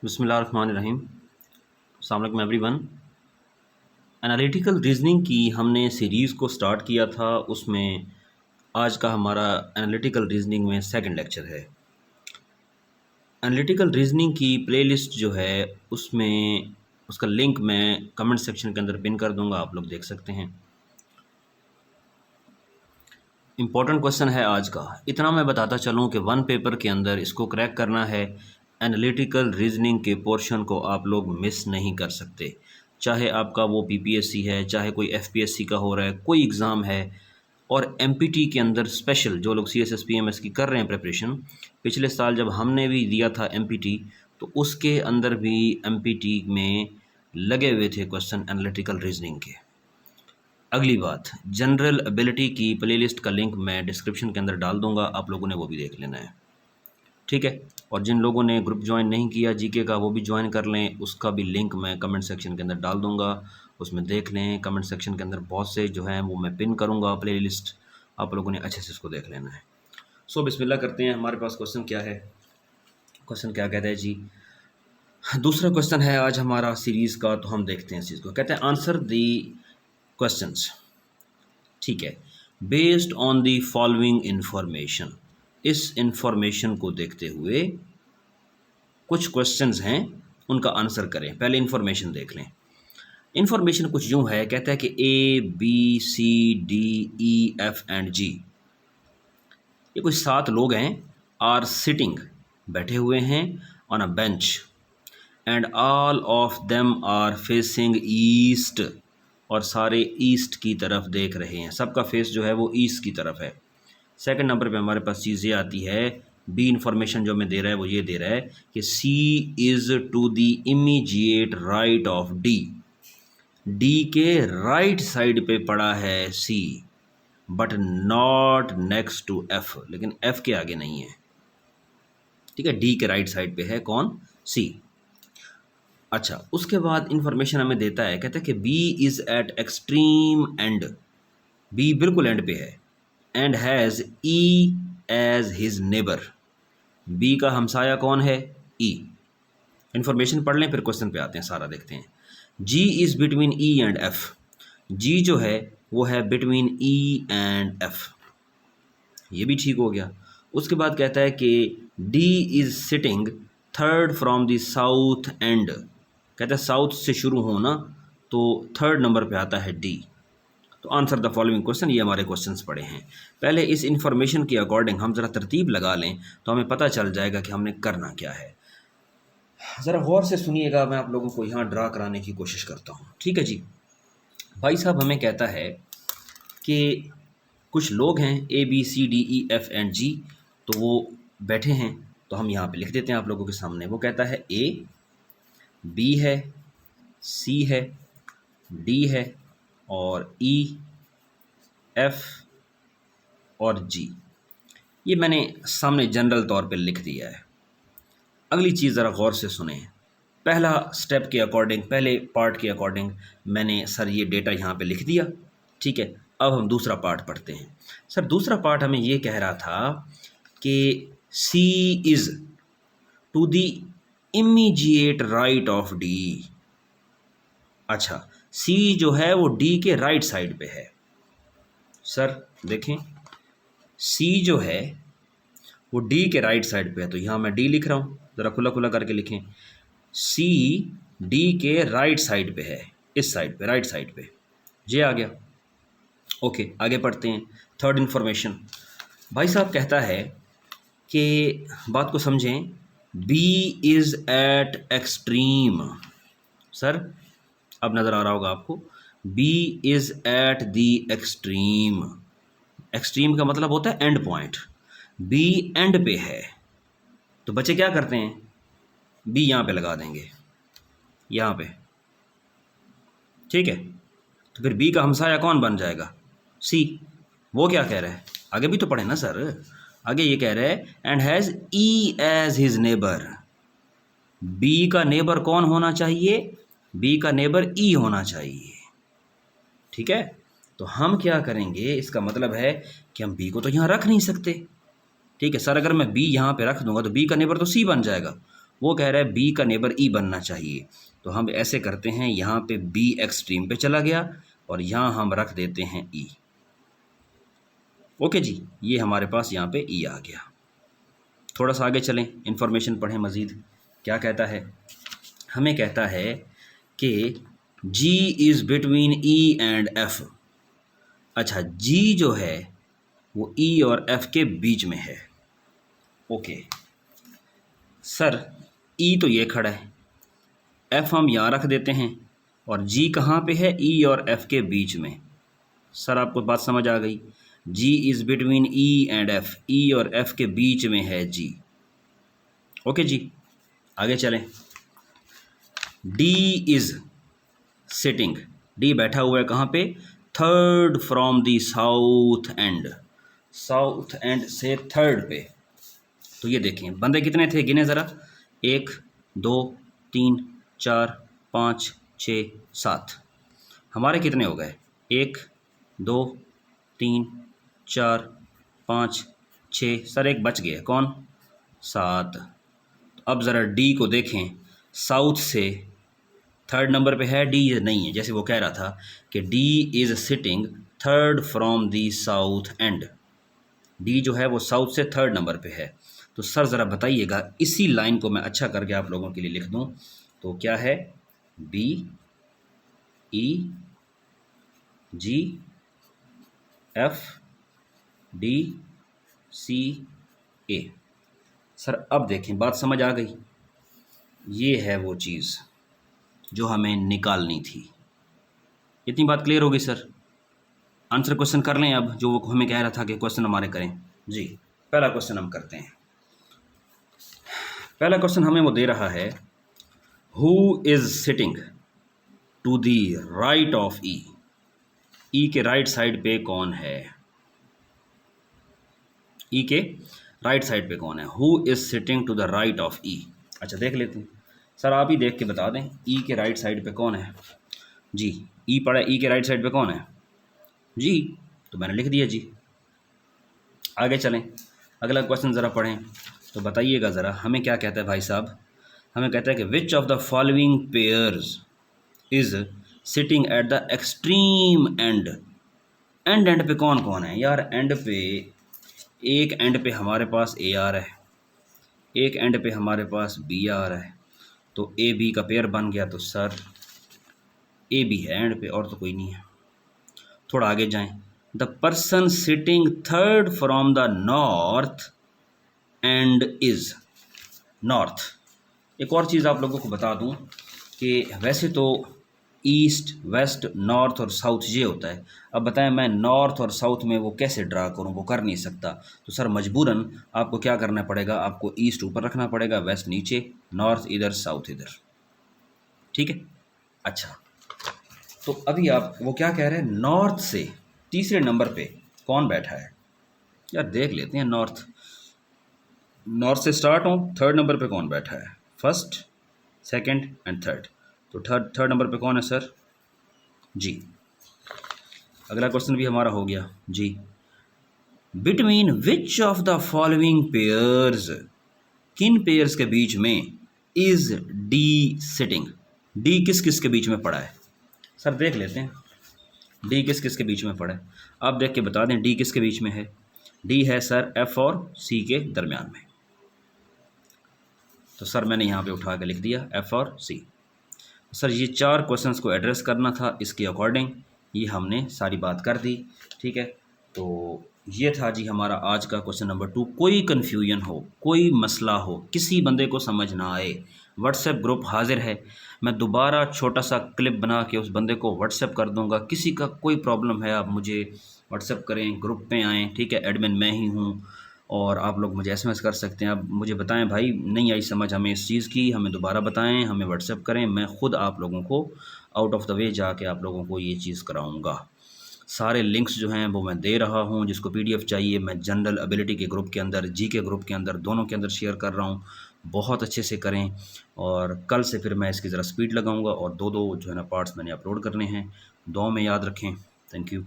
बिस्मिल्लाहिर्रहमानिर्रहीम। अस्सलाम वालेकुम एवरीवन। एनालिटिकल रीजनिंग की हमने सीरीज़ को स्टार्ट किया था, उसमें आज का हमारा एनालिटिकल रीजनिंग में सेकंड लेक्चर है। एनालिटिकल रीजनिंग की प्लेलिस्ट जो है उसमें उसका लिंक मैं कमेंट सेक्शन के अंदर पिन कर दूंगा, आप लोग देख सकते हैं। इम्पॉर्टेंट क्वेश्चन है आज का। इतना मैं बताता चलूँ कि वन पेपर के अंदर इसको क्रैक करना है, एनालिटिकल रीजनिंग के पोर्शन को आप लोग मिस नहीं कर सकते। चाहे आपका वो पीपीएससी है, चाहे कोई एफपीएससी का हो रहा है, कोई एग्ज़ाम है, और एमपीटी के अंदर स्पेशल जो लोग सीएसएस पीएमएस की कर रहे हैं प्रिपरेशन, पिछले साल जब हमने भी दिया था एमपीटी, तो उसके अंदर भी एमपीटी में लगे हुए थे क्वेश्चन एनालिटिकल रीजनिंग के। अगली बात, जनरल एबिलिटी की प्लेलिस्ट का लिंक मैं डिस्क्रिप्शन के अंदर डाल दूंगा, आप लोगों ने वो भी देख लेना है, ठीक है। और जिन लोगों ने ग्रुप ज्वाइन नहीं किया जीके का, वो भी ज्वाइन कर लें, उसका भी लिंक मैं कमेंट सेक्शन के अंदर डाल दूंगा, उसमें देख लें। कमेंट सेक्शन के अंदर बहुत से जो हैं वो मैं पिन करूँगा प्लेलिस्ट, आप लोगों ने अच्छे से इसको देख लेना है। सो बिस्मिल्लाह करते हैं। हमारे पास क्वेश्चन क्या है, क्वेश्चन क्या कहता है जी। दूसरा क्वेश्चन है आज हमारा सीरीज़ का, तो हम देखते हैं इस चीज़ को। कहते हैं आंसर दी क्वेश्चंस, ठीक है, based on the following information. इस इंफॉर्मेशन को देखते हुए कुछ क्वेश्चंस हैं, उनका आंसर करें। पहले इंफॉर्मेशन देख लें। इंफॉर्मेशन कुछ यूं है, कहता है कि A B C D E F and G, ये कुछ 7 लोग हैं, आर सिटिंग, बैठे हुए हैं on a bench, and all of them are facing east, और सारे ईस्ट की तरफ देख रहे हैं। सबका फेस जो है वो ईस्ट की तरफ है। सेकंड नंबर पे हमारे पास चीज़ ये आती है, बी इंफॉर्मेशन जो हमें दे रहा है वो ये दे रहा है कि C is to the immediate right of D, D के राइट साइड पे पड़ा है C, but not next to F, लेकिन एफ के आगे नहीं है, ठीक है। डी के राइट साइड पे है कौन, सी। अच्छा, उसके बाद इंफॉर्मेशन हमें देता है, कहता है कि B is at extreme end, B बिल्कुल एंड पे है, and has E as his neighbour, B का हमसाया कौन है, ई। इंफॉर्मेशन पढ़ लें फिर क्वेश्चन पे आते हैं, सारा देखते हैं। G is between E and F, G जो है वो है बिटवीन ई एंड एफ, ये भी ठीक हो गया। उसके बाद कहता है कि D is sitting third from the south and, कहता है साउथ से शुरू होना, तो थर्ड नंबर पे आता है डी। तो आंसर द फॉलोइंग क्वेश्चन, ये हमारे क्वेश्चंस पड़े हैं। पहले इस इंफॉर्मेशन के अकॉर्डिंग हम ज़रा तरतीब लगा लें तो हमें पता चल जाएगा कि हमने करना क्या है। ज़रा गौर से सुनिएगा, मैं आप लोगों को यहाँ ड्रा कराने की कोशिश करता हूँ, ठीक है जी। भाई साहब हमें कहता है कि कुछ लोग हैं, A B C D E F and G, तो वो बैठे हैं, तो हम यहाँ पे लिख देते हैं आप लोगों के सामने। वो कहता है ए, बी है, सी है, डी है, और ई, एफ और जी, ये मैंने सामने जनरल तौर पे लिख दिया है। अगली चीज़ ज़रा गौर से सुने। पहला स्टेप के अकॉर्डिंग, पहले पार्ट के अकॉर्डिंग मैंने सर ये डेटा यहाँ पे लिख दिया, ठीक है। अब हम दूसरा पार्ट पढ़ते हैं। सर दूसरा पार्ट हमें ये कह रहा था कि C is to the immediate right of D. अच्छा, सी जो है वो डी के राइट साइड पे है। सर देखें, सी जो है वो डी के राइट साइड पे है, तो यहाँ मैं डी लिख रहा हूँ, ज़रा खुला खुला करके लिखें। सी डी के राइट साइड पे है, इस साइड पे, राइट साइड पे, जे आ गया। ओके, आगे पढ़ते हैं। थर्ड इंफॉर्मेशन, भाई साहब कहता है कि बात को समझें, B is at extreme. Sir अब नज़र आ रहा होगा आपको, B is at the extreme, extreme का मतलब होता है एंड पॉइंट, बी एंड पे है, तो बच्चे क्या करते हैं, बी यहाँ पे लगा देंगे, यहाँ पे, ठीक है। तो फिर बी का हमसाया कौन बन जाएगा, सी। वो क्या कह रहा है, आगे भी तो पढ़े ना सर, आगे ये कह रहा है and has E as his neighbour, B का नेबर कौन होना चाहिए, बी का नेबर ई होना चाहिए, ठीक है। तो हम क्या करेंगे, इसका मतलब है कि हम बी को तो यहाँ रख नहीं सकते, ठीक है सर। अगर मैं बी यहाँ पे रख दूंगा तो बी का नेबर तो सी बन जाएगा, वो कह रहा है बी का नेबर ई बनना चाहिए। तो हम ऐसे करते हैं, यहाँ पे बी एक्सट्रीम पे चला गया और यहाँ हम रख देते हैं ई। ओके जी, ये हमारे पास यहाँ पे ई आ गया। थोड़ा सा आगे चलें, इंफॉर्मेशन पढ़ें मज़ीद। क्या कहता है? हमें कहता है कि G is between E and F। अच्छा, G जो है वो E और F के बीच में है। ओके सर, E तो ये खड़ा है, F हम यहाँ रख देते हैं और G कहाँ पे है? E और F के बीच में। सर आपको बात समझ आ गई? G is between E and F, E और F के बीच में है G। ओके जी, आगे चलें। D इज़ सिटिंग, डी बैठा हुआ है कहाँ पे? Third from the south and, south and से थर्ड पे। तो ये देखें बंदे कितने थे, गिने ज़रा। 1 2 3 4 5 6 7। हमारे कितने हो गए? 1 2 3 4 5 6। सर एक बच गया, कौन? 7। अब ज़रा डी को देखें, साउथ से थर्ड नंबर पे है, डी नहीं है। जैसे वो कह रहा था कि D is sitting third from the south and, D जो है वो साउथ से थर्ड नंबर पे है। तो सर ज़रा बताइएगा, इसी लाइन को मैं अच्छा करके आप लोगों के लिए लिख दूं तो क्या है? बी ई जी एफ डी सी ए। सर अब देखें, बात समझ आ गई? ये है वो चीज़ जो हमें निकालनी थी। इतनी बात क्लियर होगी सर? आंसर क्वेश्चन कर लें अब, जो वो हमें कह रहा था कि क्वेश्चन हमारे करें। जी, पहला क्वेश्चन हम करते हैं। पहला क्वेश्चन हमें वो दे रहा है, who is sitting to the right of E, E के राइट साइड पे कौन है? ई के राइट साइड पे कौन है? Who is sitting to the right of E. अच्छा देख लेते हैं। सर आप ही देख के बता दें, ई के राइट साइड पे कौन है? जी, ई पड़ा, ई के राइट साइड पे कौन है? जी, तो मैंने लिख दिया जी। आगे चलें, अगला क्वेश्चन ज़रा पढ़ें तो बताइएगा ज़रा हमें क्या कहता है भाई साहब। हमें कहता है कि विच of the following pairs is sitting at the extreme and. And पे कौन कौन है यार? एंड पे, एक एंड पे हमारे पास ए आर है, एक एंड पे हमारे पास बी आर है। तो ए बी का पेयर बन गया। तो सर ए बी है एंड पे, और तो कोई नहीं है। थोड़ा आगे जाएं, the person sitting third from the north and is north. एक और चीज़ आप लोगों को बता दूं कि वैसे तो ईस्ट वेस्ट नॉर्थ और साउथ ये होता है। अब बताएं मैं नॉर्थ और साउथ में वो कैसे ड्रा करूं? वो कर नहीं सकता। तो सर मजबूरन आपको क्या करना पड़ेगा? आपको ईस्ट ऊपर रखना पड़ेगा, वेस्ट नीचे, नॉर्थ इधर, साउथ इधर। ठीक है? अच्छा, तो अभी आप वो क्या कह रहे हैं, नॉर्थ से तीसरे नंबर पे कौन बैठा है? यार देख लेते हैं, नॉर्थ, नॉर्थ से स्टार्ट हो, थर्ड नंबर पे कौन बैठा है? First, second and third. तो थर्ड नंबर पे कौन है सर? जी। अगला क्वेश्चन भी हमारा हो गया जी। Between which of the following pairs, किन पेयर्स के बीच में इज डी सिटिंग? डी किस किस के बीच में पड़ा है? सर देख लेते हैं, डी किस किस के बीच में पड़ा है। आप देख के बता दें डी किसके बीच में है। डी है सर एफ और सी के दरमियान में। तो सर मैंने यहाँ पे उठा के लिख दिया एफ और सी। सर ये 4 क्वेश्चंस को एड्रेस करना था, इसके अकॉर्डिंग ये हमने सारी बात कर दी। ठीक है, तो ये था जी हमारा आज का क्वेश्चन नंबर 2। कोई कन्फ्यूजन हो, कोई मसला हो, किसी बंदे को समझ ना आए, व्हाट्सएप ग्रुप हाजिर है। मैं दोबारा छोटा सा क्लिप बना के उस बंदे को व्हाट्सएप कर दूंगा। किसी का कोई प्रॉब्लम है आप मुझे व्हाट्सएप करें, ग्रुप पे आएँ। ठीक है, एडमिन मैं ही हूँ और आप लोग मुझे एसएमएस कर सकते हैं। आप मुझे बताएं भाई नहीं आई समझ हमें इस चीज़ की, हमें दोबारा बताएं, हमें व्हाट्सएप करें। मैं ख़ुद आप लोगों को आउट ऑफ द वे जाके आप लोगों को ये चीज़ कराऊंगा। सारे लिंक्स जो हैं वो मैं दे रहा हूँ। जिसको पीडीएफ चाहिए मैं जनरल एबिलिटी के ग्रुप के अंदर, जी के ग्रुप के अंदर, दोनों के अंदर शेयर कर रहा हूँ। बहुत अच्छे से करें और कल से फिर मैं इसकी ज़रा स्पीड लगाऊँगा और 2 जो है ना पार्ट्स मैंने अपलोड करने हैं। दुआ में याद रखें। Thank you.